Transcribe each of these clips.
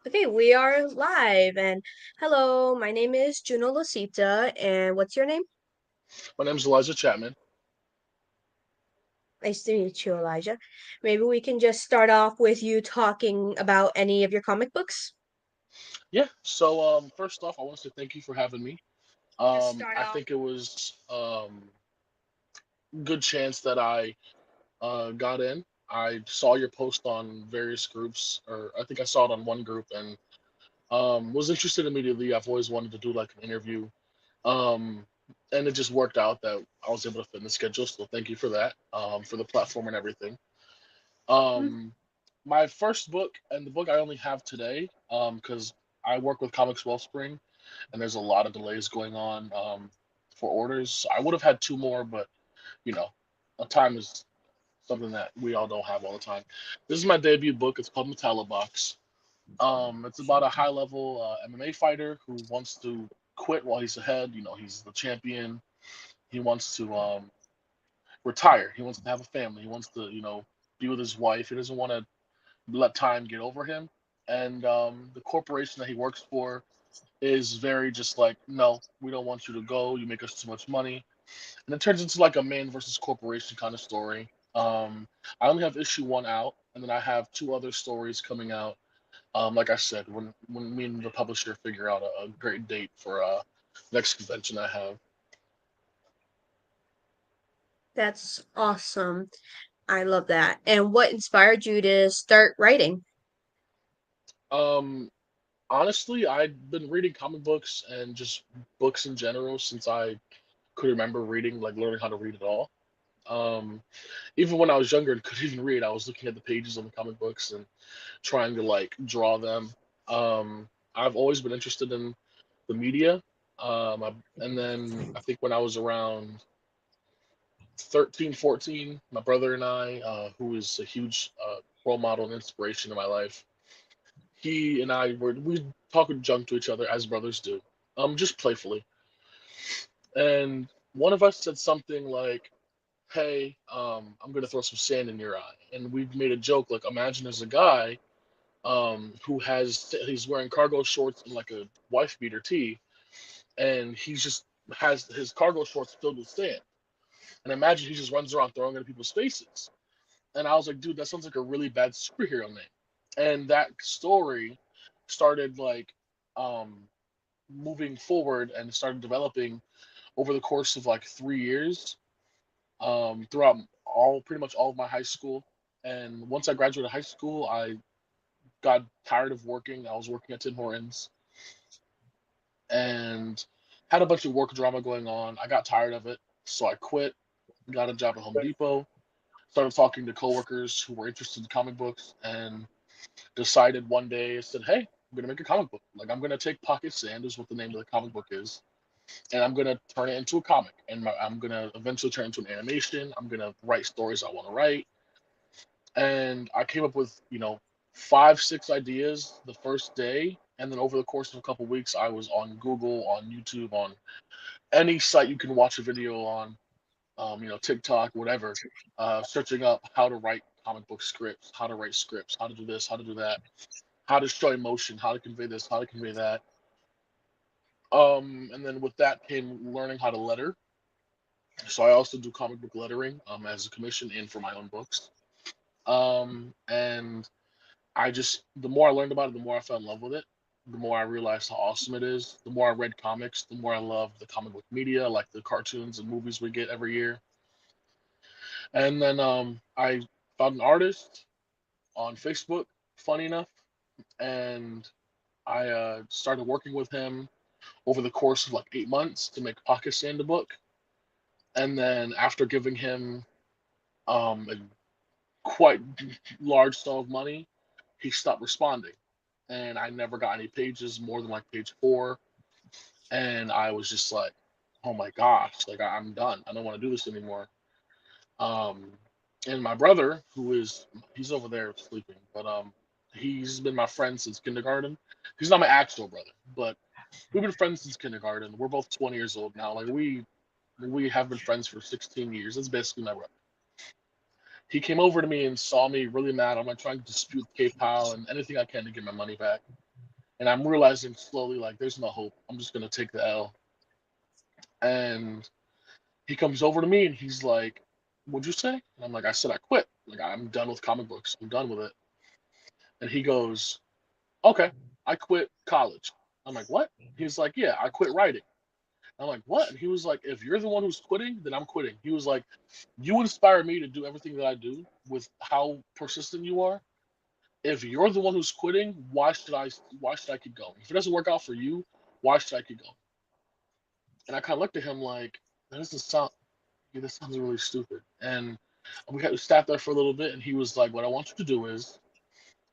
Okay, we are live and hello, my name is Juno Losita and what's your name? My name's Elijah Chatmon. Nice to meet you, Elijah. Maybe we can just start off with you talking about any of your comic books. Yeah. So first off, I want to say thank you for having me. Just start I off. think it was good chance that I got in. I saw your post on various groups, or I think I saw it on one group, and was interested immediately. I've always wanted to do like an interview, um, and it just worked out that I was able to fit in the schedule. So thank you for that, for the platform and everything. Mm. Um, my first book and the book I only have today, because I work with Comics Wellspring, and there's a lot of delays going on for orders. I would have had two more, but you know, a time is something that we all don't have all the time. This is my debut book. It's called Metallobox. It's about a high-level MMA fighter who wants to quit while he's ahead. He's the champion. He wants to retire. He wants to have a family. He wants to, be with his wife. He doesn't want to let time get over him. And the corporation that he works for is very just like, no, we don't want you to go. You make us too much money. And it turns into like a man versus corporation kind of story. I only have issue one out, and then I have two other stories coming out. Like I said, when me and the publisher figure out a great date for next convention I have. That's awesome. I love that. And what inspired you to start writing? Um, Honestly, I've been reading comic books and just books in general since I could remember reading, like learning how to read at all. Um, Even when I was younger and couldn't even read, I was looking at the pages on the comic books and trying to like draw them. I've always been interested in the media. And then I think when I was around 13, 14, my brother and I, who is a huge role model and inspiration in my life, he and we talk junk to each other as brothers do, just playfully. And one of us said something like, "Hey, I'm gonna throw some sand in your eye," and we made a joke like, imagine there's a guy he's wearing cargo shorts and like a wife beater tee, and he's just has his cargo shorts filled with sand. And imagine he just runs around throwing it in people's faces. And I was like, dude, that sounds like a really bad superhero name. And that story started like um, moving forward and started developing over the course of like 3 years, throughout pretty much all of my high school. And once I graduated high school, I got tired of working. I was working at Tim Hortons and had a bunch of work drama going on. I got tired of it, so I quit. Got a job at Home Depot. Started talking to coworkers who were interested in comic books, and decided one day, I said, "Hey, I'm gonna make a comic book. Like I'm gonna take Pocket Sand, is what the name of the comic book is, and I'm gonna turn it into a comic. And I'm gonna eventually turn it into an animation. I'm gonna write stories I want to write." And I came up with, 5, 6 ideas the first day, and then over the course of a couple weeks, I was on Google, on YouTube, on any site you can watch a video on, TikTok, whatever, searching up how to write comic book scripts, how to write scripts, how to do this, how to do that, how to show emotion, how to convey this, how to convey that. And then with that came learning how to letter. So I also do comic book lettering as a commission and for my own books. And the more I learned about it, the more I fell in love with it. The more I realized how awesome it is. The more I read comics, the more I love the comic book media, like the cartoons and movies we get every year. And then I found an artist on Facebook, funny enough, and I started working with him over the course of like 8 months to make Pocket Sand a book. And then after giving him a quite large sum of money, he stopped responding. And I never got any pages more than like page 4. And I was just like, oh my gosh, like I'm done. I don't want to do this anymore. Um, and my brother, he's over there sleeping, but he's been my friend since kindergarten. He's not my actual brother, but we've been friends since kindergarten. We're both 20 years old now. Like we have been friends for 16 years. That's basically my brother. He came over to me and saw me really mad. I'm like trying to dispute PayPal and anything I can to get my money back. and I'm realizing slowly like there's no hope. I'm just gonna take the L. And he comes over to me and he's like, "What'd you say?" And I'm like, "I said I quit. Like I'm done with comic books. I'm done with it." And he goes, "Okay, I quit college." I'm like, "What?" He's like, "Yeah, I quit writing." I'm like, "What?" And he was like, "If you're the one who's quitting, then I'm quitting." He was like, "You inspire me to do everything that I do with how persistent you are. If you're the one who's quitting, why should I keep going? If it doesn't work out for you, why should I keep going?" And I kind of looked at him like, "That doesn't sound. Yeah, this sounds really stupid." And we sat there for a little bit, and he was like, "What I want you to do is,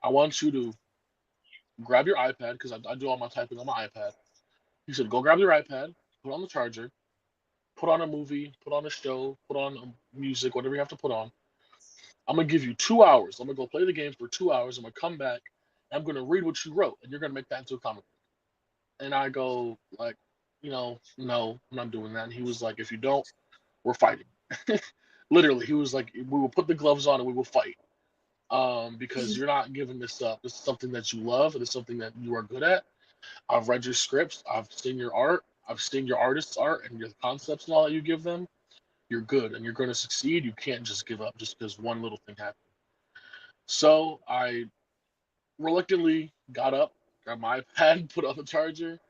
I want you to grab your iPad because I do all my typing on my iPad." He said, "Go grab your iPad, put on the charger, put on a movie, put on a show, put on music, whatever you have to put on. I'm gonna give you 2 hours. I'm gonna go play the game for 2 hours. I'm gonna come back. And I'm gonna read what you wrote, and you're gonna make that into a comic book." And I go like, no, I'm not doing that. And he was like, "If you don't, we're fighting." Literally, he was like, "We will put the gloves on and we will fight. Because you're not giving this up. This is something that you love, and it's something that you are good at. I've read your scripts. I've seen your art. I've seen your artist's art and your concepts and all that you give them. You're good and you're going to succeed. You can't just give up just because one little thing happened." So I reluctantly got up, got my iPad, put on the charger,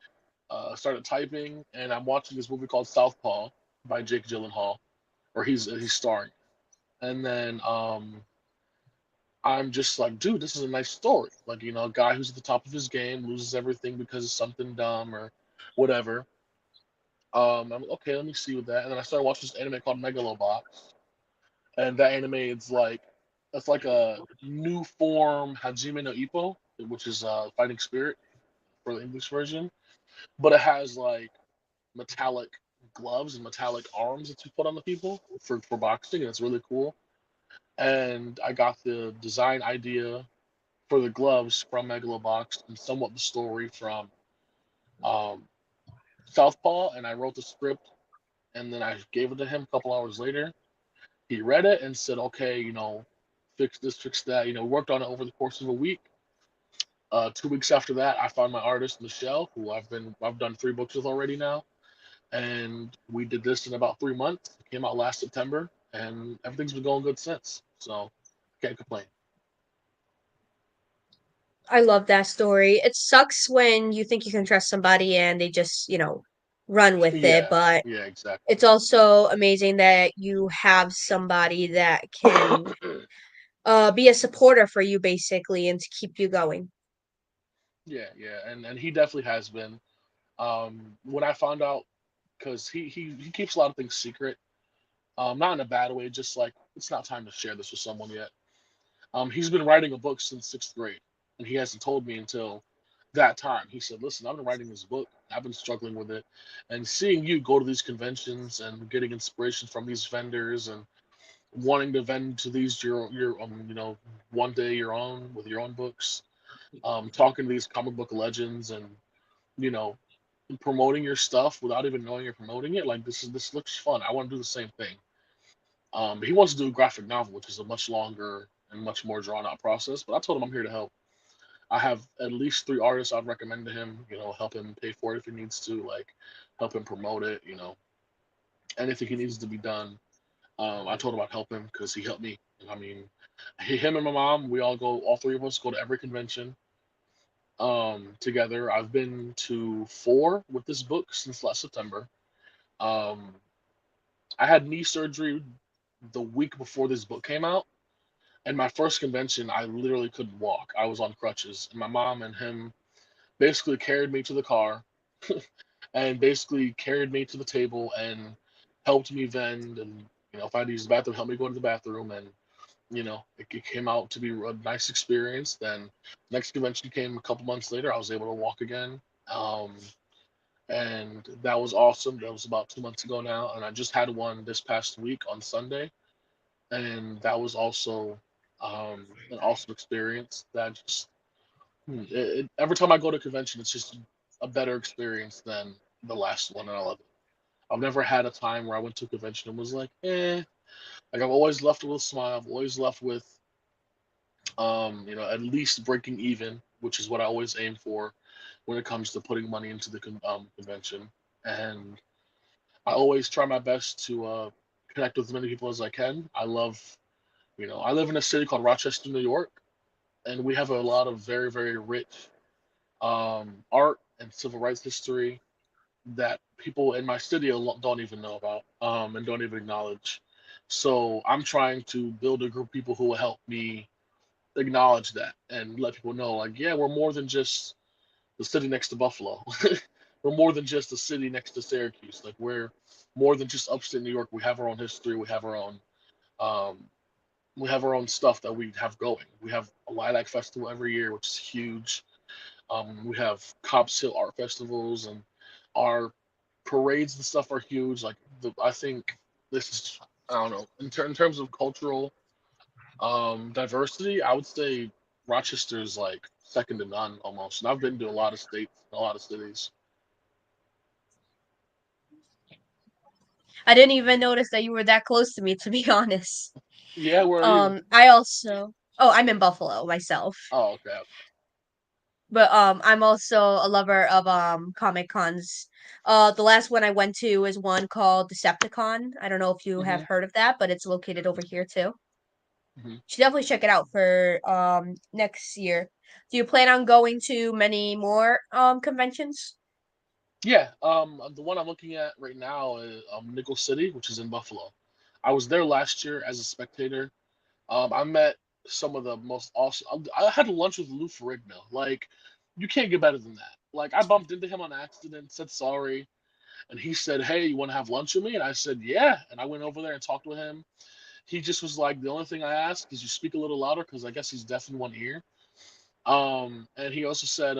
started typing, and I'm watching this movie called Southpaw by Jake Gyllenhaal, or he's starring. And then I'm just like, dude, this is a nice story. Like, a guy who's at the top of his game loses everything because of something dumb or whatever. I'm like, okay, let me see with that. And then I started watching this anime called Megalobox, and that anime is like, it's like a new form Hajime no Ippo, which is fighting spirit for the English version, but it has like metallic gloves and metallic arms that you put on the people for boxing, and it's really cool. And I got the design idea for the gloves from Megalobox and somewhat the story from um, Southpaw, and I wrote the script, and then I gave it to him a couple hours later. He read it and said, "Okay, fix this, fix that." Worked on it over the course of a week. 2 weeks after that, I found my artist Michelle, who I've done 3 books with already now, and we did this in about 3 months. It came out last September, and everything's been going good since. So can't complain. I love that story. It sucks when you think you can trust somebody and they just, run with it, Yeah, but yeah, exactly. it's also amazing that you have somebody that can be a supporter for you basically and to keep you going. Yeah, yeah, and he definitely has been. When I found out, because he keeps a lot of things secret, not in a bad way, just like it's not time to share this with someone yet. He's been writing a book since sixth grade, and he hasn't told me until that time. He said, "Listen, I've been writing this book. I've been struggling with it, and seeing you go to these conventions and getting inspiration from these vendors and wanting to vend to these your one day your own with your own books, talking to these comic book legends and you know promoting your stuff without even knowing you're promoting it. Like this looks fun. I want to do the same thing." He wants to do a graphic novel, which is a much longer and much more drawn out process. But I told him I'm here to help. I have at least 3 artists I'd recommend to him. Help him pay for it if he needs to, like help him promote it. Anything he needs to be done. I told him I'd help him because he helped me. I mean, him and my mom, we all 3 of us go to every convention together. I've been to 4 with this book since last September. Um, I had knee surgery the week before this book came out. And my first convention, I literally couldn't walk. I was on crutches. And my mom and him basically carried me to the car and basically carried me to the table and helped me vend. And, if I had to use the bathroom, helped me go to the bathroom. And, it came out to be a nice experience. Then next convention came a couple months later. I was able to walk again. Um, and that was awesome. That was about 2 months ago now. And I just had one this past week on Sunday, and that was also an awesome experience. That just every time I go to a convention, it's just a better experience than the last one, and I love it. I've never had a time where I went to a convention and was like, eh. Like I've always left with a smile. I've always left with, at least breaking even. which is what I always aim for when it comes to putting money into the convention. And I always try my best to connect with as many people as I can. I live in a city called Rochester, New York, and we have a lot of very, very rich art and civil rights history that people in my city don't even know about and don't even acknowledge. So I'm trying to build a group of people who will help me acknowledge that and let people know, like, yeah, we're more than just the city next to Buffalo. We're more than just the city next to Syracuse. Like, we're more than just upstate New York. We have our own history. Um, we have our own stuff that we have going. We have a Lilac Festival every year, which is huge. We have Cobb's Hill art festivals, and our parades and stuff are huge. I think this is, I don't know, in terms of cultural diversity, I would say Rochester's like second to none almost. And I've been to a lot of states, a lot of cities. I didn't even notice that you were that close to me, to be honest. Yeah, where are you? I also, oh, I'm in Buffalo myself, Oh, okay. but I'm also a lover of Comic Cons. The last one I went to is one called Decepticon. I don't know if you have Hmm. heard of that, but it's located over here too. You Hmm. should definitely check it out for next year. Do you plan on going to many more conventions? Yeah, the one I'm looking at right now is Nickel City, which is in Buffalo. I was there last year as a spectator. I met some of the most awesome. I had lunch with Lou Ferrigno. Like, you can't get better than that. Like, I bumped into him on accident, said sorry, and he said, "Hey, you want to have lunch with me?" And I said, "Yeah." And I went over there and talked with him. He just was like, "The only thing I ask is you speak a little louder because I guess he's deaf in one ear." And he also said,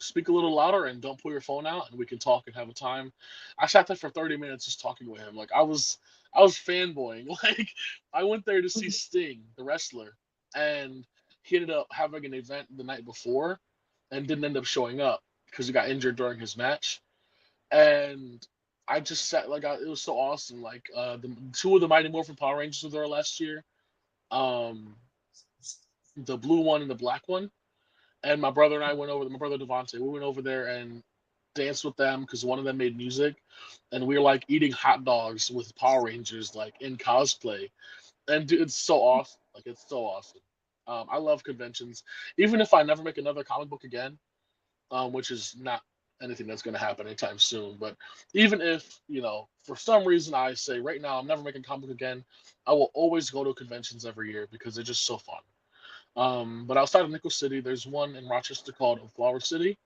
"Speak a little louder and don't pull your phone out, and we can talk and have a time." I sat there for 30 minutes just talking with him. Like, I was fanboying. Like, I went there to see Sting, the wrestler, and he ended up having an event the night before, and didn't end up showing up because he got injured during his match. And I just sat it was so awesome. Like, the two of the Mighty Morphin Power Rangers were there last year. Um, the blue one and the black one, and my brother and I went over. My brother Devontae, we went over there and danced with them because one of them made music, and we were like eating hot dogs with Power Rangers like in cosplay. And dude, it's so awesome. Like, it's so awesome. I love conventions. Even if I never make another comic book again, which is not anything that's going to happen anytime soon. But even if, for some reason I say right now I'm never making comic book again, I will always go to conventions every year because they're just so fun. But outside of Nickel City, there's one in Rochester called Flower City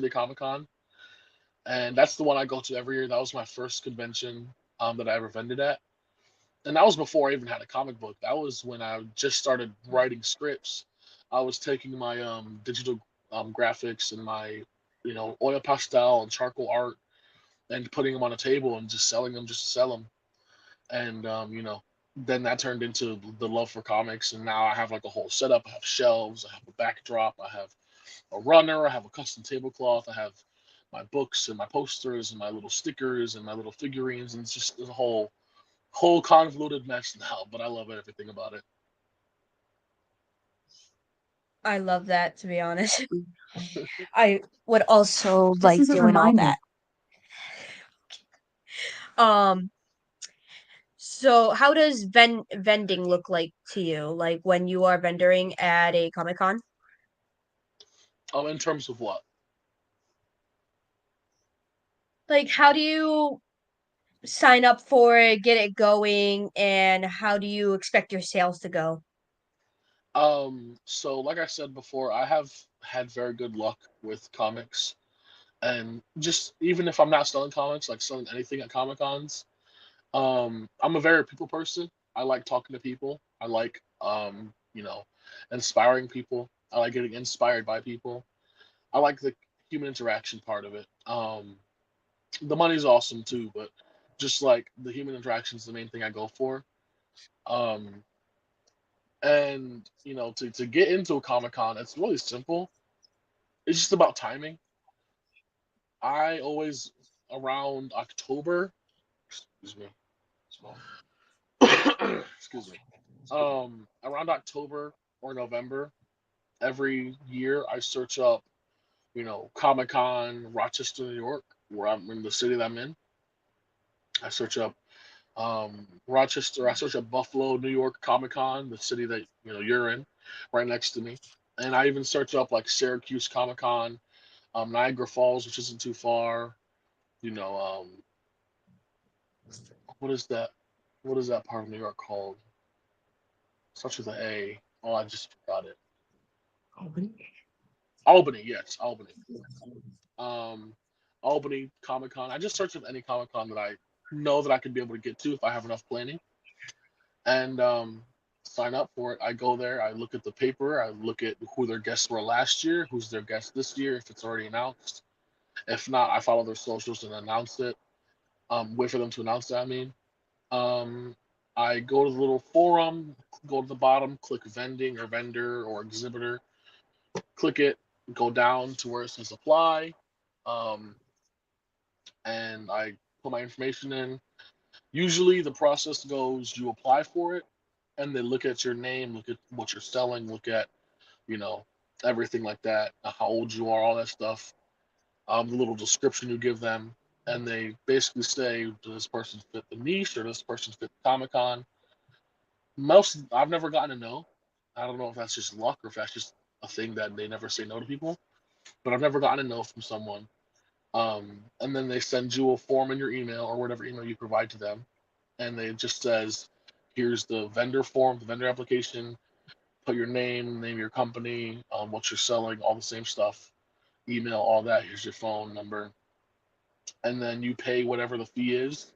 Comic Con, and that's the one I go to every year. That was my first convention that I ever vended at, and that was before I even had a comic book. That was when I just started writing scripts. I was taking my digital graphics and my oil pastel and charcoal art and putting them on a table and just selling them just to sell them. And then that turned into the love for comics, and now I have like a whole setup. I have shelves, I have a backdrop, I have a runner, I have a custom tablecloth, I have my books and my posters and my little stickers and my little figurines, and it's just a whole convoluted mess now, but I love everything about it. I love that, to be honest. I would also This like is a doing all reminder. that. Um, so how does vending look like to you? Like when you are vendoring at a Comic Con? In terms of what? Like how do you sign up for it, get it going, and how do you expect your sales to go? So like I said before, I have had very good luck with comics, and just even if I'm not selling comics, like selling anything at Comic Cons, I'm a very people person. I like talking to people. I like inspiring people. I like getting inspired by people. I like the human interaction part of it. The money's awesome too, but just like the human interaction is the main thing I go for. Um, and to get into a Comic Con, it's really simple. It's just about timing. I always around October. Excuse me. Excuse me. Around October or November, Every year I search up, Comic Con, Rochester, New York, where I'm in the city that I'm in. I search up Rochester. I search up Buffalo, New York Comic Con, the city that you're in, right next to me. And I even search up like Syracuse Comic Con, Niagara Falls, which isn't too far. You know, what is that? What is that part of New York called? Starts with an A. Oh, I just forgot it. Albany, yes, Albany. Um, Albany Comic Con. I just search up any Comic Con that I know that I could be able to get to if I have enough planning, and sign up for it. I go there. I look at the paper. I look at who their guests were last year, who's their guest this year, if it's already announced. If not, I follow their socials and announce it. Wait for them to announce it. I mean, um, I go to the little forum, go to the bottom, click vending or vendor or exhibitor, click it, go down to where it says apply, um, and I put my information in. Usually the process goes you apply for it, and they look at your name, look at what you're selling, look at, you know, everything like that, how old you are, all that stuff, the little description you give them, and they basically say, does this person fit the niche or does this person fit Comic Con? Most I've never gotten a no. I don't know if that's just luck or if that's just a thing that they never say no to people. But I've never gotten a no from someone. And then they send you a form in your email or whatever email you provide to them, and it just says, "Here's the vendor form, the vendor application. Put your name of your company, what you're selling, all the same stuff. Email all that. Here's your phone number, and then you pay whatever the fee is."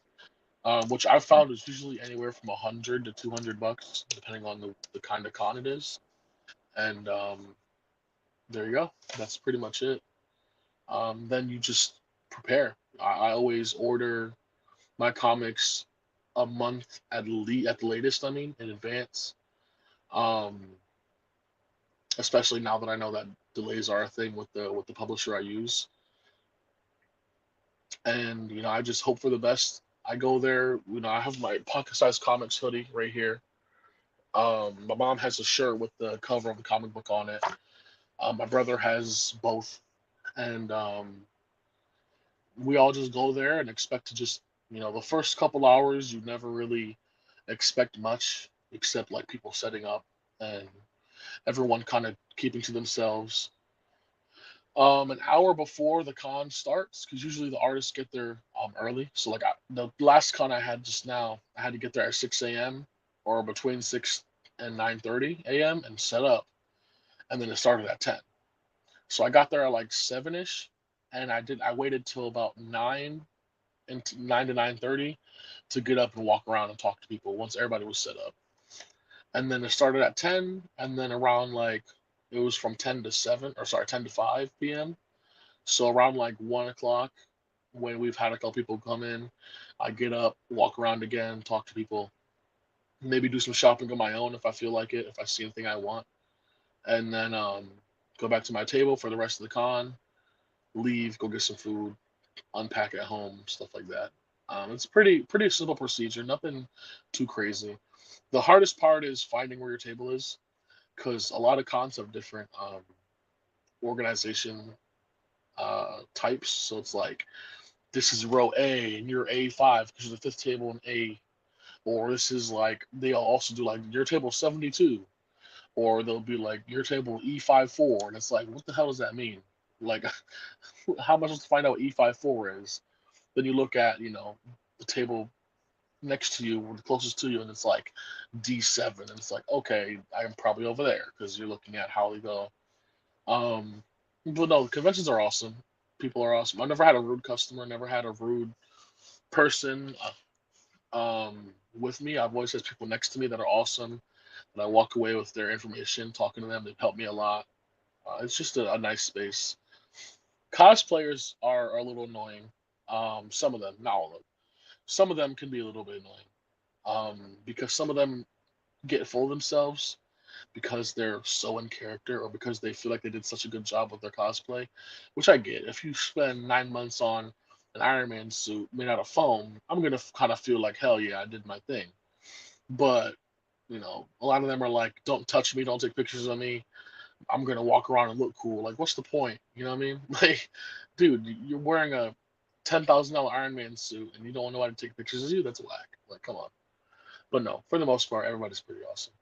Which I've found is usually anywhere from 100 to 200 bucks, depending on the kind of con it is. And there you go. That's pretty much it. Then you just prepare. I always order my comics a month at the latest. I mean, in advance. Um, Especially now that I know that delays are a thing with the publisher I use, and I just hope for the best. I go there. I have my pocket-sized comics hoodie right here. My mom has a shirt with the cover of the comic book on it. My brother has both, and we all just go there and expect to just, the first couple hours you never really expect much except like people setting up and everyone kind of keeping to themselves. An hour before the con starts, because usually the artists get there early. So like the last con I had just now, I had to get there at 6 a.m. or between 6 and 9:30 a.m. and set up, and then it started at 10. So I got there at like 7ish, and I waited till about 9 to 9:30 to get up and walk around and talk to people once everybody was set up. And then it started at 10, and then around like it was from 10 to 7, or sorry, 10 to 5 p.m. So around like 1 o'clock, when we've had a couple people come in, I get up, walk around again, talk to people, maybe do some shopping on my own if I feel like it, if I see anything I want, and then go back to my table for the rest of the con, leave, go get some food, unpack at home, stuff like that. It's pretty simple procedure, nothing too crazy. The hardest part is finding where your table is, because a lot of cons have different organization types. So it's like this is row A and you're A5 because you're the fifth table in A, or this is like they'll also do like your table 72, or they'll be like your table E54, and it's like what the hell does that mean? Like, how am I supposed to find out what E54 is? Then you look at the table next to you or the closest to you, and it's like D7, and it's like okay, I'm probably over there because you're looking at how they go. Um, but no, conventions are awesome. People are awesome. I never had a rude customer. Never had a rude person with me. I've always had people next to me that are awesome. And I walk away with their information, talking to them. They've helped me a lot. It's just a nice space. Cosplayers are a little annoying. Some of them, not all of them. Some of them can be a little bit annoying because some of them get full of themselves because they're so in character or because they feel like they did such a good job with their cosplay, which I get. If you spend 9 months on an Iron Man suit made out of foam, I'm gonna kind of feel like hell yeah, I did my thing. But a lot of them are like, don't touch me, don't take pictures of me. I'm gonna walk around and look cool. Like, what's the point? You know what I mean? Like, dude, you're wearing a $10,000 Iron Man suit and you don't want nobody to take pictures of you. That's whack. Like, come on. But no, for the most part, everybody's pretty awesome.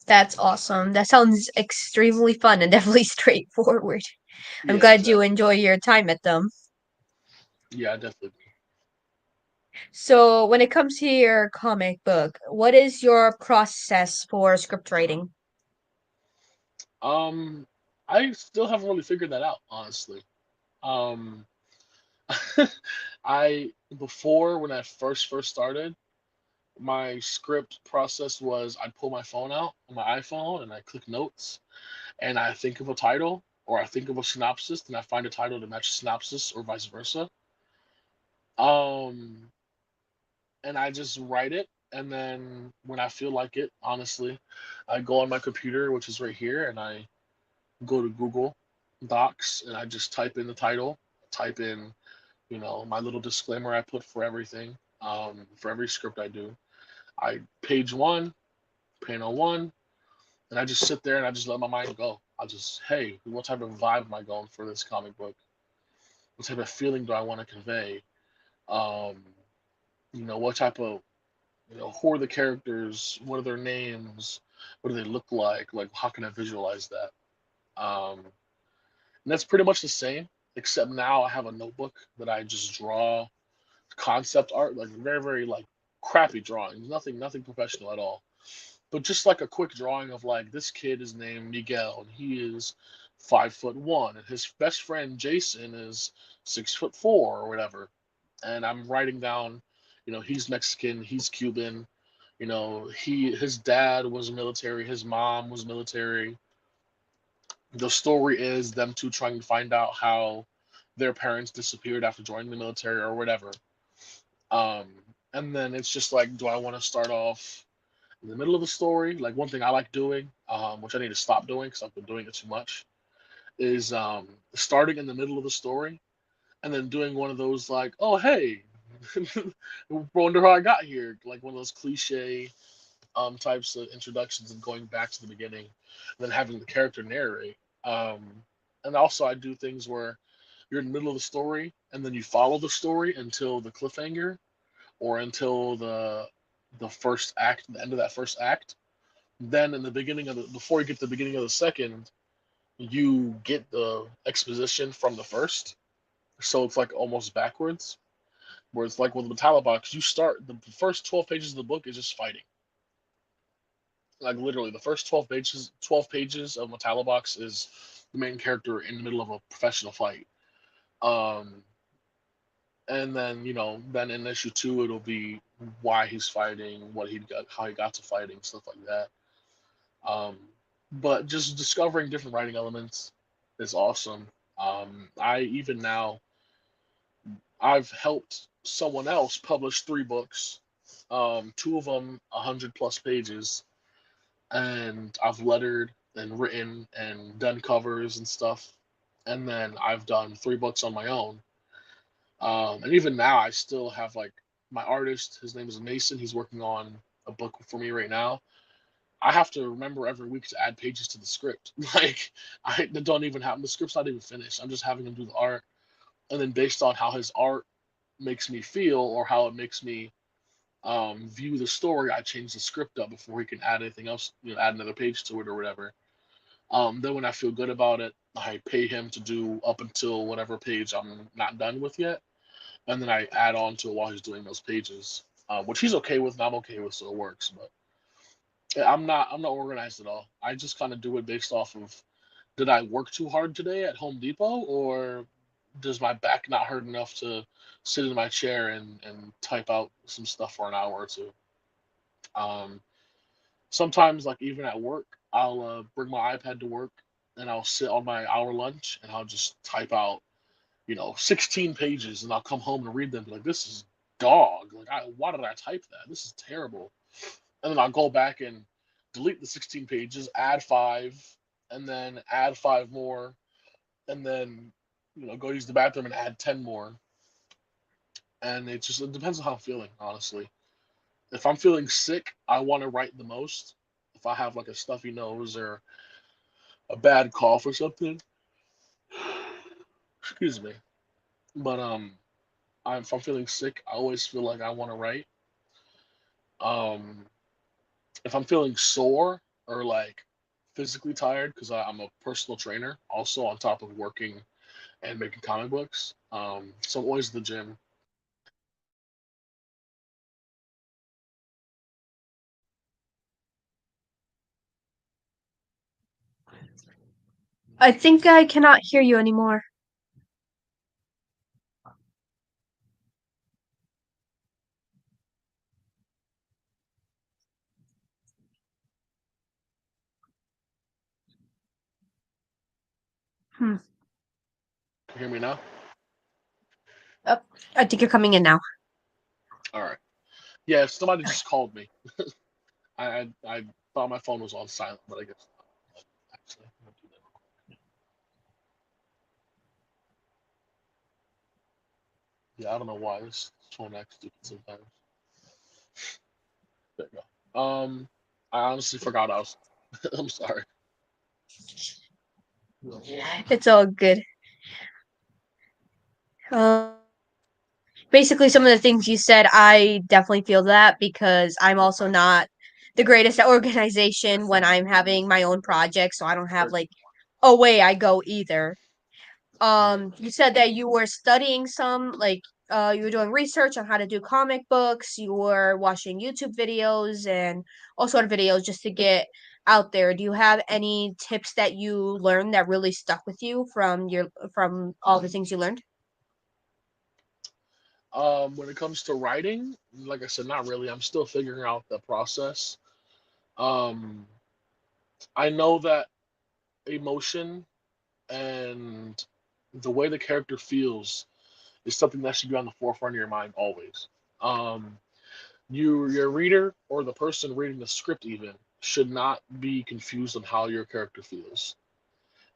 That's awesome. That sounds extremely fun and definitely straightforward. I'm Yeah, glad you exactly. enjoy your time at them. Yeah, I definitely So, when it comes to your comic book, what is your process for script writing? do. I still haven't really figured that out, honestly. Um, I before when I first started, my script process was I'd pull my phone out on my iPhone and I click notes and I think of a title or I think of a synopsis and I find a title to match a synopsis or vice versa. Um, and I just write it. And then when I feel like it, honestly, I go on my computer, which is right here, and I go to Google Docs and I just type in the title, type in, my little disclaimer I put for everything, for every script I do. I page one, panel one, and I just sit there and I just let my mind go. I just, hey, what type of vibe am I going for this comic book? What type of feeling do I want to convey? Um, what type of, who are the characters? What are their names? What do they look like? Like, how can I visualize that? And that's pretty much the same, except now I have a notebook that I just draw concept art, like very, very like crappy drawings, nothing professional at all. But just like a quick drawing of like this kid is named Miguel and he is 5'1" and his best friend Jason is 6'4" or whatever. And I'm writing down, he's Mexican, he's Cuban, his dad was military, his mom was military. The story is them two trying to find out how their parents disappeared after joining the military or whatever. Um, and then it's just like, do I want to start off in the middle of the story? Like one thing I like doing, which I need to stop doing because I've been doing it too much, is starting in the middle of the story and then doing one of those like, oh hey, wonder how I got here, like one of those cliche types of introductions and going back to the beginning, and then having the character narrate. Um, and also I do things where you're in the middle of the story and then you follow the story until the cliffhanger or until the first act, the end of that first act. Then in the beginning of the before you get to the beginning of the second, you get the exposition from the first. So it's like almost backwards. Where it's like with Metallibox, you start the first 12 pages of the book is just fighting. Like literally the first 12 pages of Metallibox is the main character in the middle of a professional fight. Um and then then in issue two it'll be why he's fighting, what he got, how he got to fighting, stuff like that. um but just discovering different writing elements is awesome. I even now I've helped someone else publish 3 books, two of them 100 plus pages, and I've lettered and written and done covers and stuff, and then I've done 3 books on my own. And even now, I still have like my artist. His name is Mason. He's working on a book for me right now. I have to remember every week to add pages to the script. Like I don't even have the script's not even finished. I'm just having him do the art, and then based on how his art makes me feel or how it makes me view the story, I change the script up before he can add anything else. Add another page to it or whatever. Then when I feel good about it, I pay him to do up until whatever page I'm not done with yet, and then I add on to it while he's doing those pages, which he's okay with and I'm okay with, so it works. But yeah, I'm not organized at all. I just kind of do it based off of did I work too hard today at Home Depot or does my back not hurt enough to sit in my chair and type out some stuff for an hour or two. Um, Sometimes like even at work, I'll bring my iPad to work and I'll sit on my hour lunch and I'll just type out 16 pages and I'll come home and read them and be like this is dog, like why did I type that, this is terrible. And then I'll go back and delete the 16 pages, add 5, and then add 5 more, and then go use the bathroom and add 10 more. And it depends on how I'm feeling, honestly. If I'm feeling sick, I want to write the most. If if I have like a stuffy nose or a bad cough or something. Excuse me. But if I'm feeling sick, I always feel like I want to write. Um, if I'm feeling sore or like physically tired, because I'm a personal trainer, also on top of working and making comic books. So I'm always at the gym. I think I cannot hear you anymore. Hmm. Can you hear me now? Oh, I think you're coming in now. All right. Yeah, somebody just called me. I thought my phone was on silent, but I guess not. Actually, I'm gonna do that. Yeah, I don't know why this phone acts stupid sometimes. There you go. I honestly forgot I was. I'm sorry. It's all good. Basically, some of the things you said, I definitely feel that because I'm also not the greatest at organization when I'm having my own project, so I don't have like a way I go either. You said that you were studying some, like, you were doing research on how to do comic books, you were watching YouTube videos and all sort of videos just to get out there. Do you have any tips that you learned that really stuck with you from all the things you learned? When it comes to writing, like I said, not really. I'm still figuring out the process. Um, I know that emotion and the way the character feels is something that should be on the forefront of your mind always. Um, your reader or the person reading the script even should not be confused on how your character feels.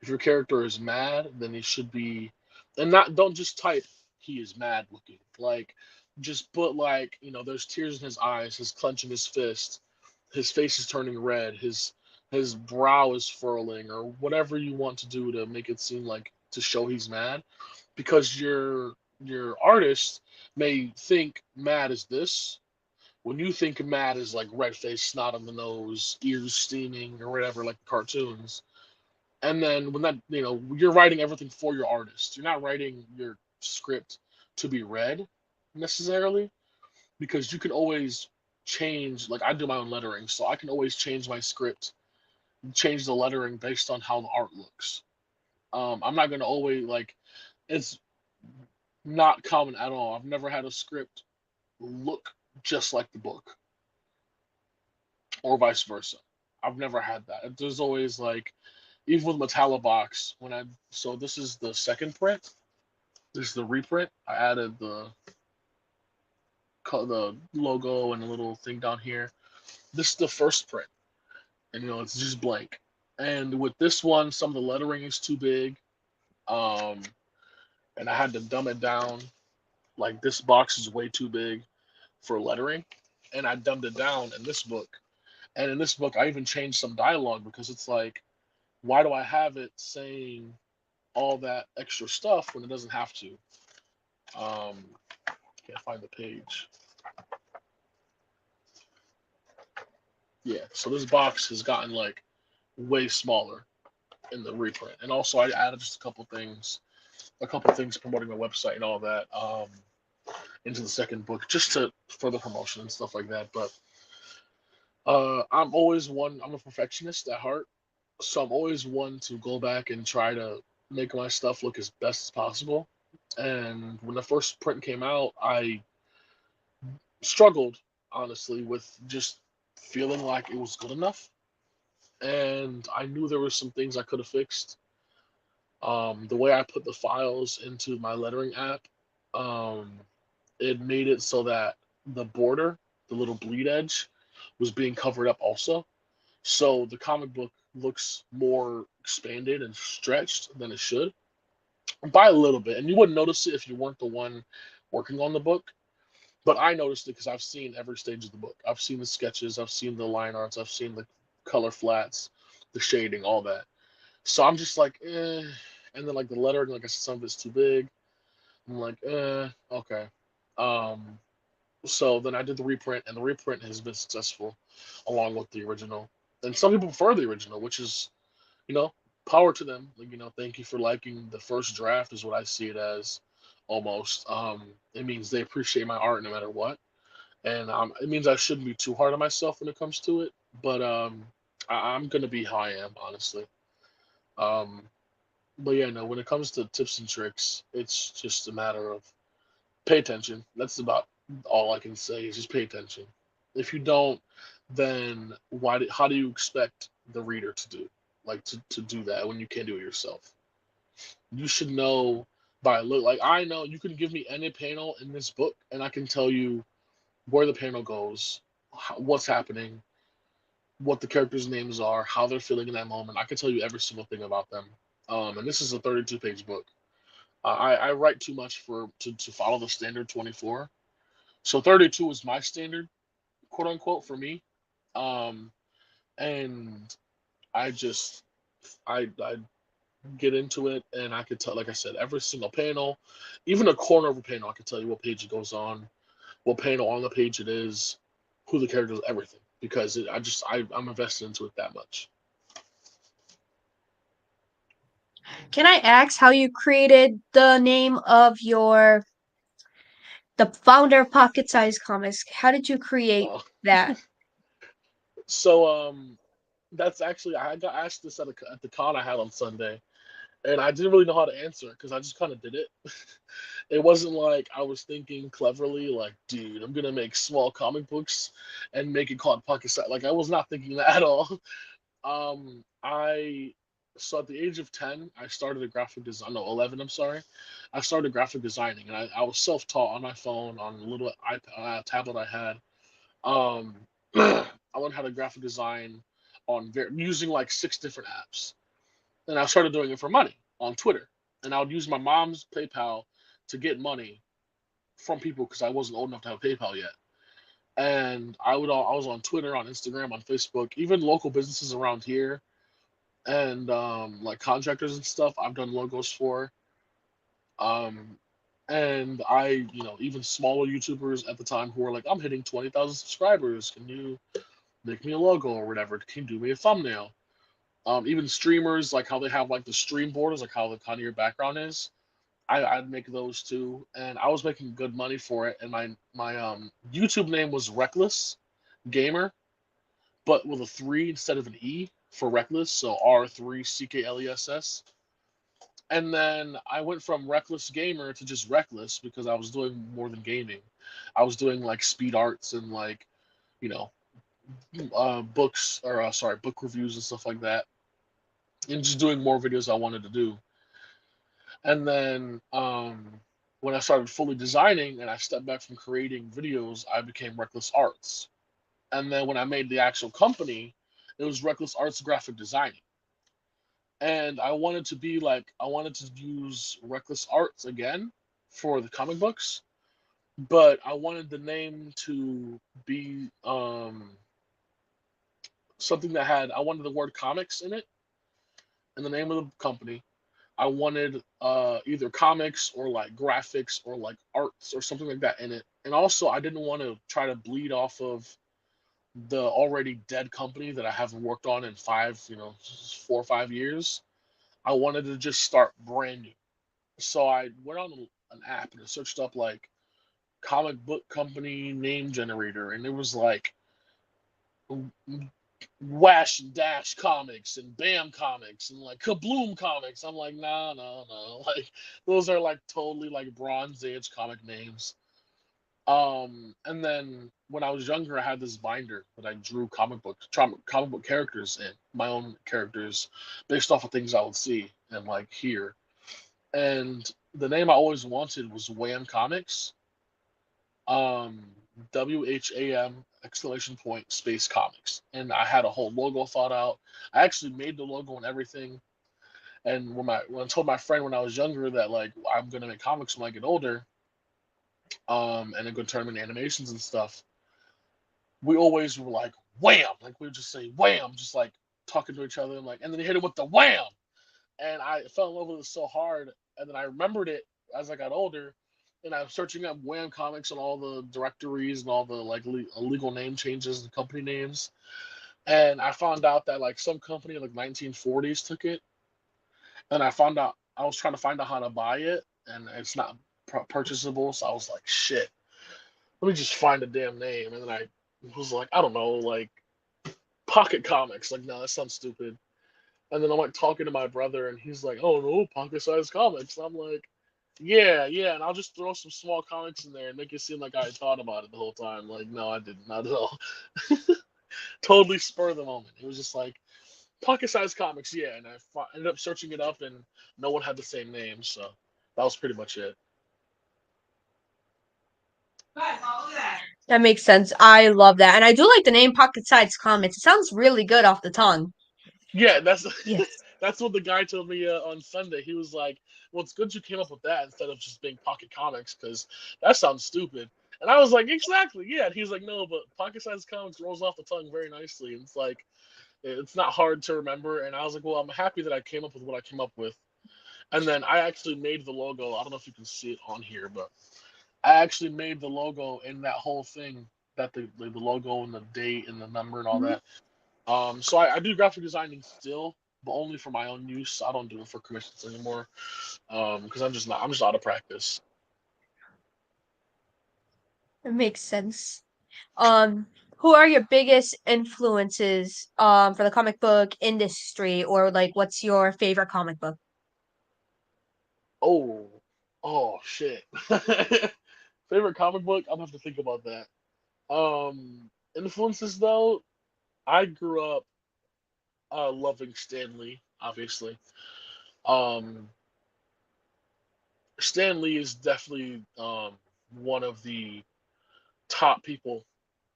If your character is mad, then he should be, and not don't just type he is mad looking. Like just put like there's tears in his eyes, his clenching his fist, his face is turning red, his brow is furling, or whatever you want to do to make it seem like to show he's mad, because your artist may think mad is this. When you think mad is like red face, snot on the nose, ears steaming, or whatever, like cartoons, and then when that you're writing everything for your artist, you're not writing your script to be read necessarily, because you can always change. Like I do my own lettering, so I can always change my script, change the lettering based on how the art looks. I'm not going to always like, it's not common at all. I've never had a script look just like the book or vice versa. I've never had that. There's always like, even with Metallibox, when I so this is the second print. This is the reprint. I added the logo and a little thing down here. This is the first print, and it's just blank. And with this one, some of the lettering is too big, um, and I had to dumb it down. Like this box is way too big for lettering, and I dumbed it down in this book. And in this book, I even changed some dialogue because it's like, why do I have it saying all that extra stuff when it doesn't have to? Um, can't find the page. Yeah, so this box has gotten like way smaller in the reprint, and also I added just a couple things promoting my website and all that into the second book, just to further promotion and stuff like that. But I'm a perfectionist at heart, so I'm always one to go back and try to make my stuff look as best as possible. And when the first print came out, I struggled honestly with just feeling like it was good enough, and I knew there were some things I could have fixed. The way I put the files into my lettering app, um, it made it so that the border, the little bleed edge, was being covered up also. So the comic book looks more expanded and stretched than it should by a little bit. And you wouldn't notice it if you weren't the one working on the book. But I noticed it because I've seen every stage of the book. I've seen the sketches, I've seen the line arts, I've seen color flats, the shading, all that. So I'm just like, and then like the lettering, like I said, some of it's too big. I'm like, okay. Um, so then I did the reprint, and the reprint has been successful, along with the original. And some people prefer the original, which is, you know, power to them. Like, thank you for liking the first draft, is what I see it as, almost. It means they appreciate my art no matter what, and it means I shouldn't be too hard on myself when it comes to it. But I'm gonna be how I am, honestly. Um, but yeah, no, when it comes to tips and tricks, it's just a matter of pay attention. That's about all I can say, is just pay attention. If you don't, then how do you expect the reader to do, like to do that when you can't do it yourself? You should know by look. Like, I know you can give me any panel in this book, and I can tell you where the panel goes, what's happening, what the characters' names are, how they're feeling in that moment. I can tell you every single thing about them. And this is a 32-page book. I write too much to follow the standard 24. So 32 is my standard, quote unquote, for me. Um, and I just I get into it, and I could tell, like I said, every single panel, even a corner of a panel, I could tell you what page it goes on, what panel on the page it is, who the character is, everything, because I'm invested into it that much. Can I ask how you created the name of the founder of Pocket Size Comics? How did you create Uh, that? so that's actually, I got asked this at the con I had on Sunday, and I didn't really know how to answer it because I just kind of did it. It wasn't like I was thinking cleverly, like, dude, I'm gonna make small comic books and make it called Pocket Size. Like, I was not thinking that at all. I So at the age of 10, I started a graphic design. No, 11. I'm sorry. I started graphic designing, and I was self-taught on my phone, on a little tablet I had. Um, I learned how to graphic design using like 6 different apps, and I started doing it for money on Twitter. And I would use my mom's PayPal to get money from people because I wasn't old enough to have PayPal yet. And I was on Twitter, on Instagram, on Facebook, even local businesses around here, and like contractors and stuff. I've done logos for, um, and even smaller YouTubers at the time who were like, I'm hitting 20,000 subscribers. Can you make me a logo or whatever? Can you do me a thumbnail? Even streamers, like how they have like the stream borders, like how the kind of your background is. I'd make those too, and I was making good money for it. And my YouTube name was Reckless Gamer, but with a three instead of an E for Reckless, so R3CKLESS. And then I went from Reckless Gamer to just Reckless because I was doing more than gaming. I was doing like speed arts and like, you know books, or sorry, book reviews and stuff like that, and just doing more videos I wanted to do. And then when I started fully designing and I stepped back from creating videos, I became Reckless Arts. And then when I made the actual company, it was Reckless Arts Graphic Designing. And I wanted to use Reckless Arts again for the comic books, but I wanted the name to be something that I wanted the word comics in it, in the name of the company. I wanted either comics or like graphics or like arts or something like that in it. And also, I didn't want to try to bleed off of the already dead company that I haven't worked on in 4 or 5 years. I wanted to just start brand new. So I went on an app and I searched up like comic book company name generator, and it was like Wash and Dash Comics and Bam Comics and like Kabloom Comics. I'm like, no, no, no. Like, those are like totally like Bronze Age comic names. And then when I was younger, I had this binder that I drew comic book characters in, my own characters, based off of things I would see and like hear. And the name I always wanted was Wham Comics. Um, WHAM exclamation point space comics. And I had a whole logo thought out. I actually made the logo and everything. And when I told my friend when I was younger that like I'm gonna make comics when I get older, and I'm gonna turn them into animations and stuff, we always were like, wham, like we would just say wham, just like talking to each other, and like, and then he hit it with the wham, and I fell in love with it so hard, and then I remembered it as I got older, and I was searching up Wham comics and all the directories and all the like legal name changes and company names, and I found out that like some company in like 1940s took it, and I found out I was trying to find out how to buy it, and it's not purchasable, so I was like, shit, let me just find a damn name, and then I was like, I don't know, like Pocket Comics, like no, that sounds stupid. And then I'm like talking to my brother, and he's like, "Oh no, pocket-sized comics." And I'm like, "Yeah, yeah." And I'll just throw some small comics in there and make it seem like I thought about it the whole time. Like, no, I didn't, not at all. Totally spur of the moment. It was just like pocket-sized comics, yeah. And ended up searching it up, and no one had the same name, so that was pretty much it. That makes sense. I love that. And I do like the name Pocket Sides Comics. It sounds really good off the tongue. Yeah, that's Yes. that's what the guy told me on Sunday. He was like, "Well, it's good you came up with that instead of just being Pocket Comics because that sounds stupid." And I was like, "Exactly, yeah." And he's like, "No, but Pocket Sized Comics rolls off the tongue very nicely, and it's like it's not hard to remember." And I was like, "Well, I'm happy that I came up with what I came up with." And then I actually made the logo. I don't know if you can see it on here, but I actually made the logo in that whole thing, that the logo and the date and the number and all that. So I do graphic designing still, but only for my own use. I don't do it for commissions anymore. Because I'm just out of practice. It makes sense. Um, who are your biggest influences for the comic book industry, or like what's your favorite comic book? Oh, oh shit. Favorite comic book? I'm gonna have to think about that. Influences though, I grew up loving Stan Lee, obviously. Um, Stan Lee is definitely one of the top people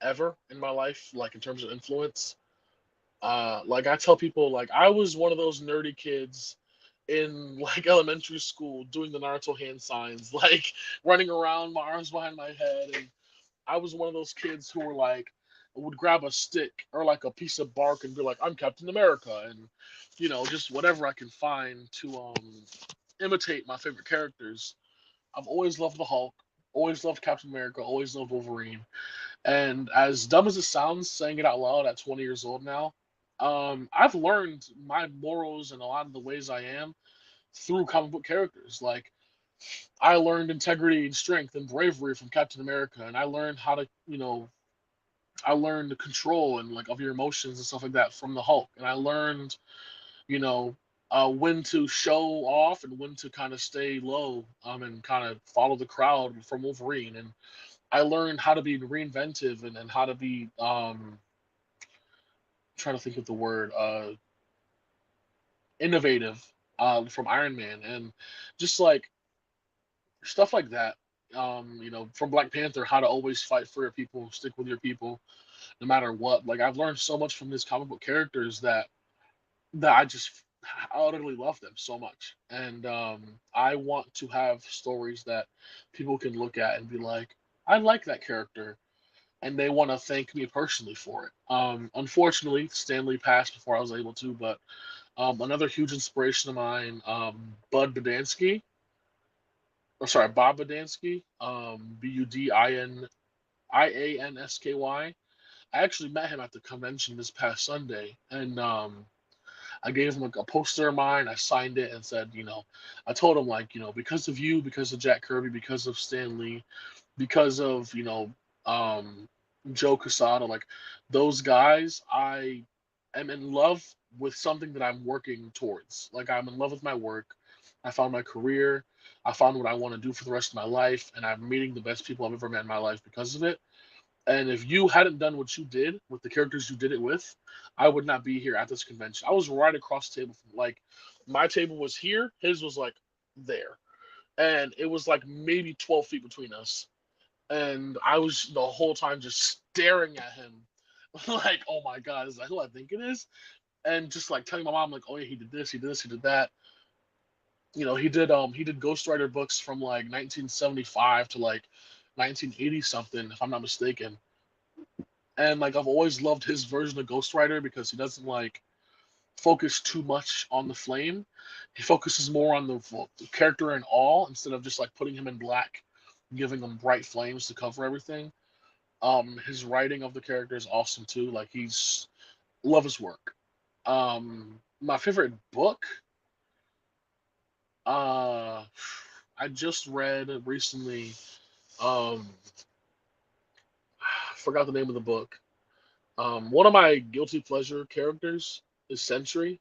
ever in my life, like in terms of influence. Like I tell people, like I was one of those nerdy kids in like elementary school doing the Naruto hand signs, like running around, my arms behind my head, and I was one of those kids who were like would grab a stick or like a piece of bark and be like, "I'm Captain America," and just whatever I can find to imitate my favorite characters. I've always loved the Hulk, always loved Captain America, always loved Wolverine. And as dumb as it sounds, saying it out loud at 20 years old now, I've learned my morals and a lot of the ways I am through comic book characters. Like I learned integrity and strength and bravery from Captain America, and I learned how to, I learned the control and like of your emotions and stuff like that from the Hulk, and I learned, you know, when to show off and when to kind of stay low, and kind of follow the crowd from Wolverine, and I learned how to be reinventive and how to be trying to think of the word innovative from Iron Man, and just like stuff like that. From Black Panther, how to always fight for your people, stick with your people, no matter what. Like I've learned so much from these comic book characters that I just I utterly love them so much, and I want to have stories that people can look at and be like, I like that character, and they want to thank me personally for it. Unfortunately, Stanley passed before I was able to, but another huge inspiration of mine, Bud Budansky, or sorry, Bob Budansky, Budiansky. I actually met him at the convention this past Sunday, and I gave him like a poster of mine. I signed it and said, I told him like, because of you, because of Jack Kirby, because of Stan Lee, because of Joe Quesada, like those guys, I am in love with something that I'm working towards. Like I'm in love with my work. I found my career. I found what I want to do for the rest of my life, and I'm meeting the best people I've ever met in my life because of it. And if you hadn't done what you did with the characters you did it with, I would not be here at this convention. I was right across the table from like my table was here, his was like there. And it was like maybe 12 feet between us. And I was the whole time just staring at him, like, oh my God, is that who I think it is? And just like telling my mom, like, oh yeah, he did this, he did this, he did that. He did Ghostwriter books from like 1975 to like 1980 something, if I'm not mistaken. And like I've always loved his version of Ghost Rider because he doesn't like focus too much on the flame. He focuses more on the character in all instead of just like putting him in black, giving him bright flames to cover everything. His writing of the character is awesome too. Like he's love his work. My favorite book, uh, I just read recently. Um, I forgot the name of the book. One of my guilty pleasure characters is Sentry.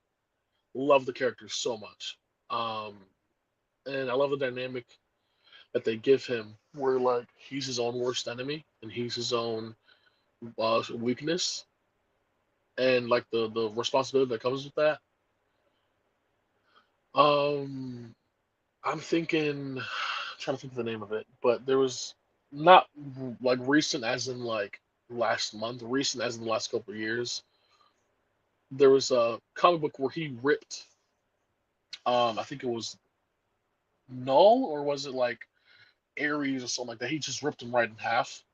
Love the character so much. Um, and I love the dynamic that they give him, where like he's his own worst enemy and he's his own weakness, and like the responsibility that comes with that. Um, I'm thinking, I'm trying to think of the name of it, but there was not like recent as in like last month, recent as in the last couple of years. There was a comic book where he ripped, I think it was Null or was it like Ares or something like that. He just ripped him right in half.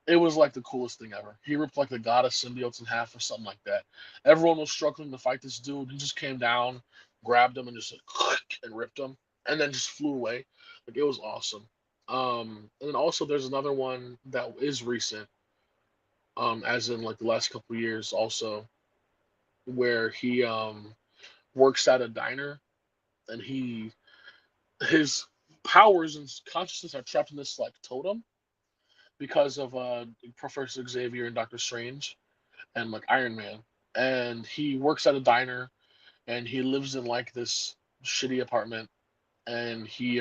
It was like the coolest thing ever. He ripped like the goddess symbiotes in half or something like that. Everyone was struggling to fight this dude. He just came down, grabbed him, and just like, and ripped him, and then just flew away. Like it was awesome. And then also there's another one that is recent, as in like the last couple of years also, where he works at a diner and his powers and consciousness are trapped in this like totem because of Professor Xavier and Doctor Strange and like Iron Man. And he works at a diner and he lives in like this shitty apartment and he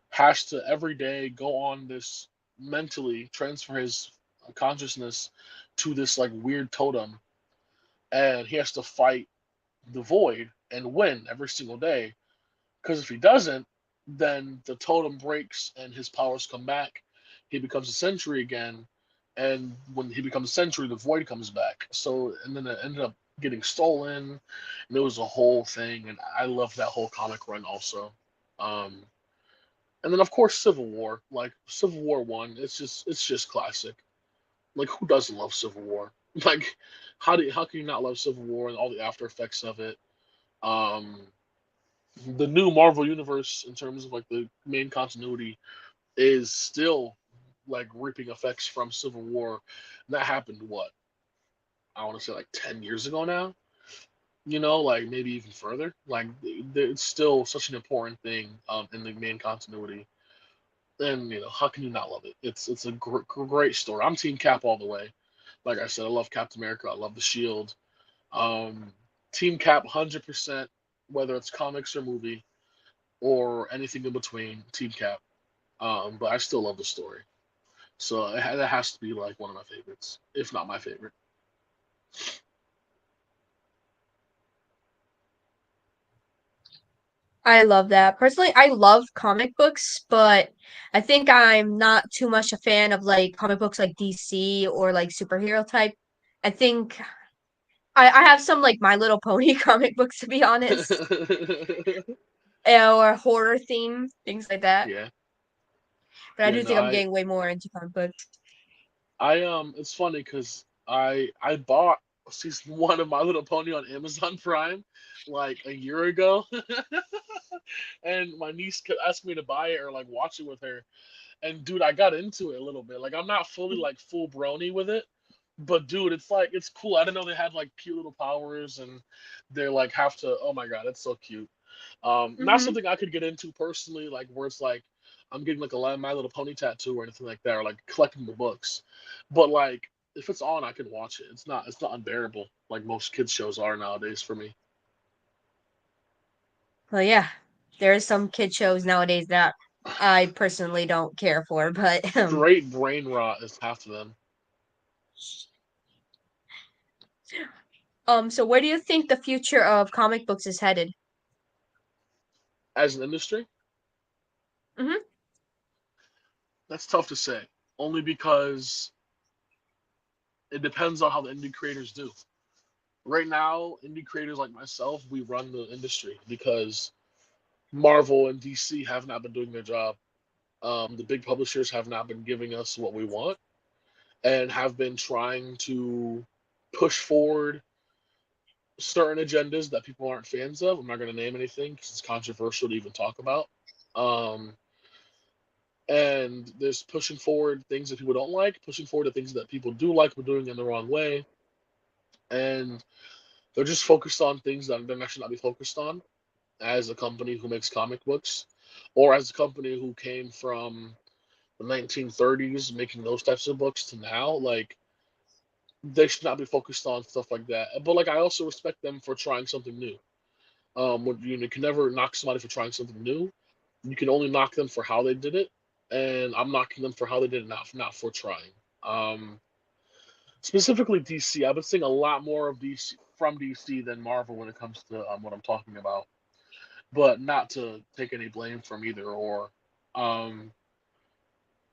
has to every day go on this mentally transfer his consciousness to this like weird totem and he has to fight the void and win every single day because if he doesn't, then the totem breaks and his powers come back. He becomes a Sentry again, and when he becomes a Sentry, the Void comes back. So, and then it ended up getting stolen, and it was a whole thing. And I love that whole comic run also. Um, and then of course Civil War, like Civil War One, it's just classic. Like who doesn't love Civil War? Like how can you not love Civil War and all the after effects of it? Um, the new Marvel universe in terms of like the main continuity is still like reaping effects from Civil War. And that happened what I want to say like 10 years ago now. You know, like maybe even further. Like it's still such an important thing in the main continuity. And you know, how can you not love it? It's a great story. I'm Team Cap all the way. Like I said, I love Captain America. I love the Shield. Um, Team Cap 100%. Whether it's comics or movie or anything in between, Team Cap. But I still love the story. So that has to be like one of my favorites, if not my favorite. I love that. Personally, I love comic books, but I think I'm not too much a fan of like comic books like DC or like superhero type. I think I have some like My Little Pony comic books to be honest, or horror theme, things like that. Yeah, But I yeah. do No, think I'm I, getting way more into comic books. I It's funny because I bought season one of My Little Pony on Amazon Prime like a year ago, and my niece kept asking me to buy it or like watch it with her. And dude, I got into it a little bit. Like I'm not fully like full brony with it, but dude, it's like it's cool. I didn't know they had like cute little powers and they're like have to. Oh my god, it's so cute. Not Mm-hmm. something I could get into personally, like where it's like I'm getting like a My Little Pony tattoo or anything like that, or like collecting the books. But like if it's on, I can watch it. It's not unbearable like most kids shows are nowadays for me. Well, yeah, there is some kid shows nowadays that I personally don't care for, but Straight brain rot is half of them. so where do you think the future of comic books is headed? As an industry, Mm-hmm. that's tough to say. Only because it depends on how the indie creators do. Right now, indie creators like myself, we run the industry because Marvel and DC have not been doing their job. The big publishers have not been giving us what we want, and have been trying to push forward certain agendas that people aren't fans of. I'm not going to name anything because it's controversial to even talk about. Um, and there's pushing forward things that people don't like, pushing forward the things that people do like, but doing it in the wrong way. And they're just focused on things that they're actually not be focused on as a company who makes comic books, or as a company who came from the 1930s making those types of books to now. Like, they should not be focused on stuff like that. But like, I also respect them for trying something new. You can never knock somebody for trying something new. You can only knock them for how they did it, and I'm knocking them for how they did it, not for trying. Um, Specifically DC, I've been seeing a lot more of DC from DC than Marvel when it comes to what I'm talking about. But not to take any blame from either or. Um,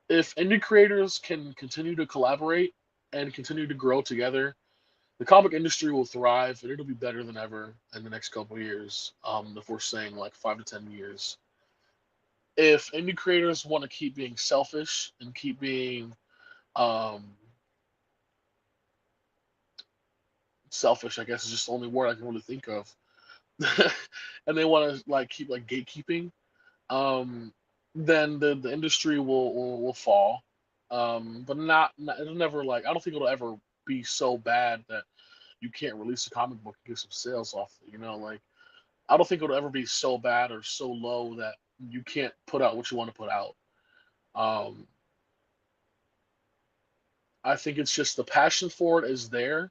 if indie creators can continue to collaborate and continue to grow together, the comic industry will thrive and it'll be better than ever in the next couple of years. If we're saying like 5 to 10 years, if indie creators want to keep being selfish and keep being um, selfish, I guess is just the only word I can really think of, and they want to like keep like gatekeeping, um, then the industry will fall. But not it'll never like I don't think it'll ever be so bad that you can't release a comic book and get some sales off it. Like I don't think it'll ever be so bad or so low that you can't put out what you want to put out. Um, I think it's just the passion for it is there.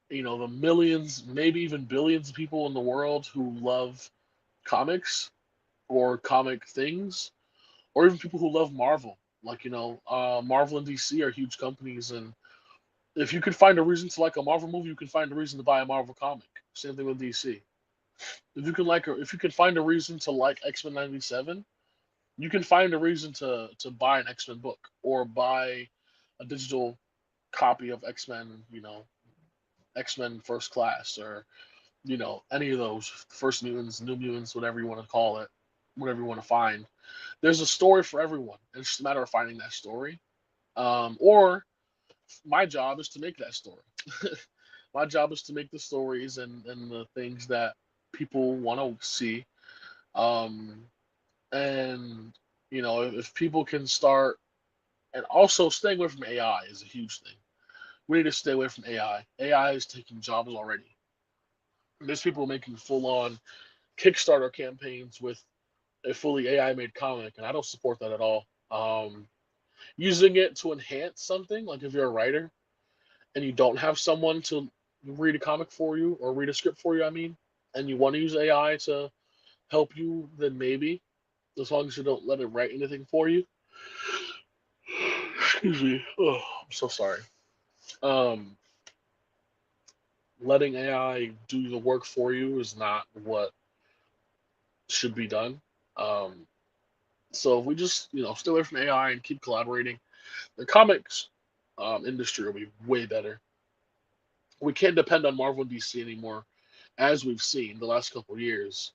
The millions, maybe even billions of people in the world who love comics or comic things, or even people who love Marvel. Like, Marvel and DC are huge companies, and if you can find a reason to like a Marvel movie, you can find a reason to buy a Marvel comic. Same thing with DC. If you can find a reason to like X-Men '97, you can find a reason to buy an X-Men book or buy a digital copy of X-Men. X-Men First Class, or any of those First Mutants, New Mutants, whatever you want to call it, whatever you want to find. There's a story for everyone. It's just a matter of finding that story. Or my job is to make that story. My job is to make the stories and the things that people want to see. Um, and if people can start, and also staying away from AI is a huge thing. We need to stay away from AI. AI is taking jobs already. There's people making full on Kickstarter campaigns with a fully AI made comic, and I don't support that at all. Using it to enhance something, like if you're a writer and you don't have someone to read a comic for you or read a script for you, I mean, and you want to use AI to help you, then maybe, as long as you don't let it write anything for you. Excuse me. Oh, I'm so sorry. Um, Letting AI do the work for you is not what should be done. Um, so if we just, stay away from AI and keep collaborating, the comics industry will be way better. We can't depend on Marvel and DC anymore, as we've seen the last couple of years.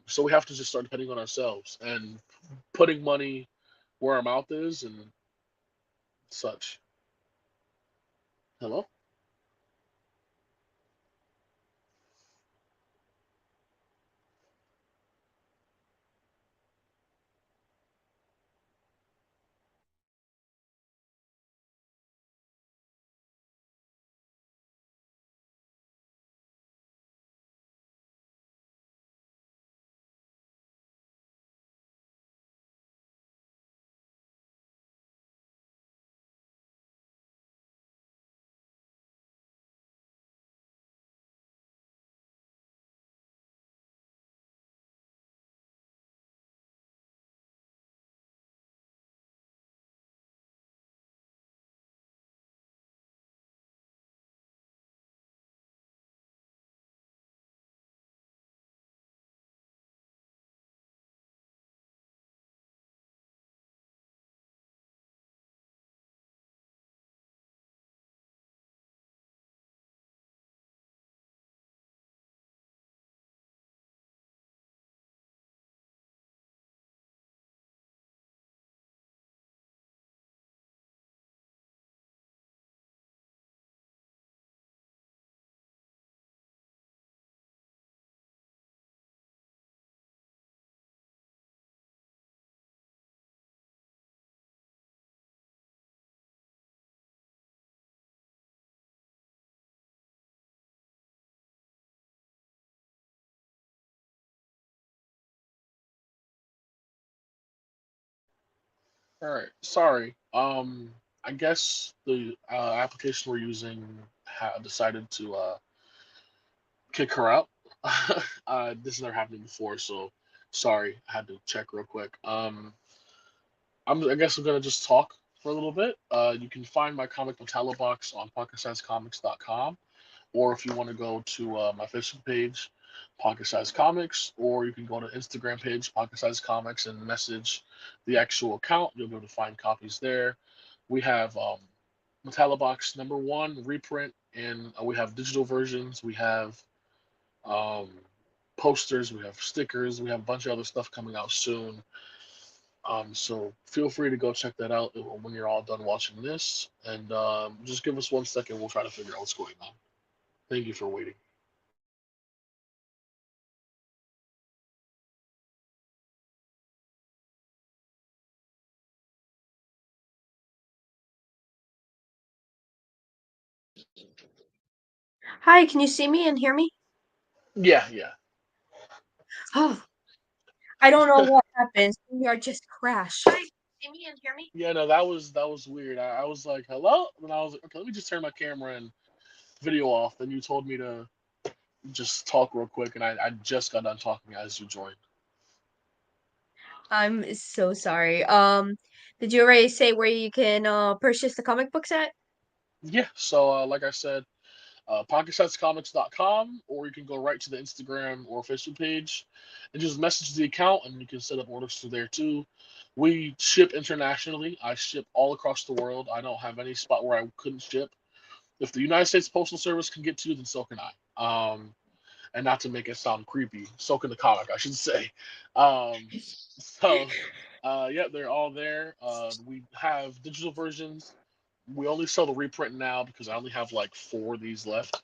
So we have to just start depending on ourselves and putting money where our mouth is and such. Hello? All right. Sorry. I guess the application we're using decided to kick her out. This has never happened before, so sorry. I had to check real quick. I guess I'm gonna just talk for a little bit. You can find my comic Metallo box on pocketsizedcomics.com, or if you want to go to my Facebook page, Pocket Size Comics, or you can go to Instagram page, Pocket Size Comics, and message the actual account. You'll be able to find copies there. We have Metallobox #1 reprint, and we have digital versions. We have um, posters. We have stickers. We have a bunch of other stuff coming out soon. So feel free to go check that out when you're all done watching this, and just give us 1 second. We'll try to figure out what's going on. Thank you for waiting. Hi, can you see me and hear me? Yeah, yeah. Oh, I don't know what happened. We are just crashed. Hi, can you see me and hear me? Yeah, no, that was weird. I was like, hello, and I was like, okay, let me just turn my camera and video off. Then you told me to just talk real quick, and I just got done talking as you joined. I'm so sorry. Did you already say where you can purchase the comic books at? Yeah, so like I said, pocketsizedcomics.com, or you can go right to the Instagram or Facebook page and just message the account, and you can set up orders through there too. We ship internationally. I ship all across the world. I don't have any spot where I couldn't ship. If the United States Postal Service can get to you, then so can I. And not to make it sound creepy, so can the comic, I should say. Um, so, yeah, they're all there. We have digital versions. We only sell the reprint now because I only have like 4 of these left.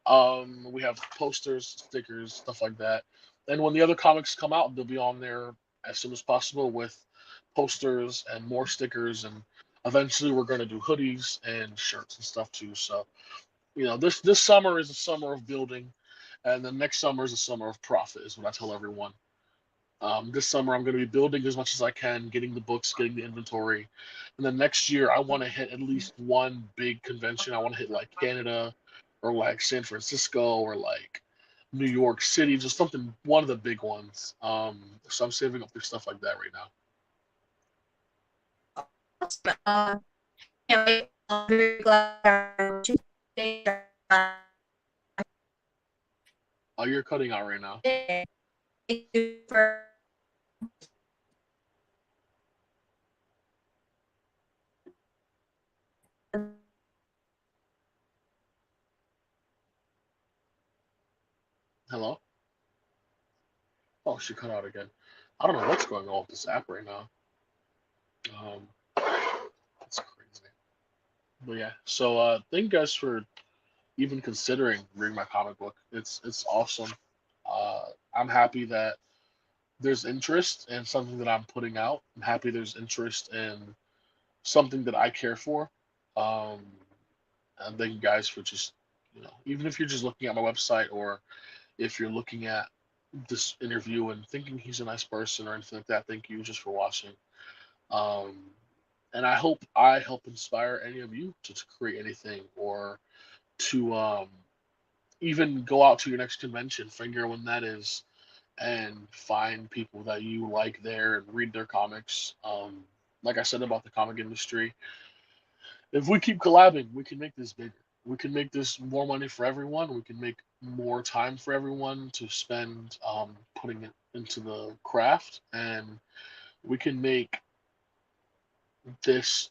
We have posters, stickers, stuff like that. And when the other comics come out, they'll be on there as soon as possible with posters and more stickers. And eventually, we're going to do hoodies and shirts and stuff too. So, this summer is a summer of building, and the next summer is a summer of profit. Is what I tell everyone. This summer, I'm going to be building as much as I can, getting the books, getting the inventory, and then next year, I want to hit at least one big convention. I want to hit like Canada, or like San Francisco, or like New York City, just something, one of the big ones. So I'm saving up for stuff like that right now. Awesome. Can't wait. I'm very glad Oh, you're cutting out right now. Thank you for Hello? Oh, she cut out again. I don't know what's going on with this app right now. Um, that's crazy. But yeah, so thank you guys for even considering reading my comic book. It's awesome. Uh, I'm happy that there's interest in something that I'm putting out. I'm happy there's interest in something that I care for. Um, and thank you guys for just, even if you're just looking at my website, or if you're looking at this interview and thinking he's a nice person or anything like that, thank you just for watching. Um, and I hope I help inspire any of you to create anything, or to even go out to your next convention, figure when that is, and find people that you like there and read their comics. Like I said about the comic industry, if we keep collabing, we can make this bigger. We can make this more money for everyone. We can make more time for everyone to spend putting it into the craft, and we can make this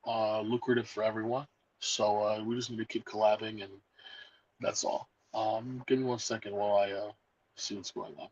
lucrative for everyone. So we just need to keep collabing, and that's all. Give me 1 second while I see what's going on.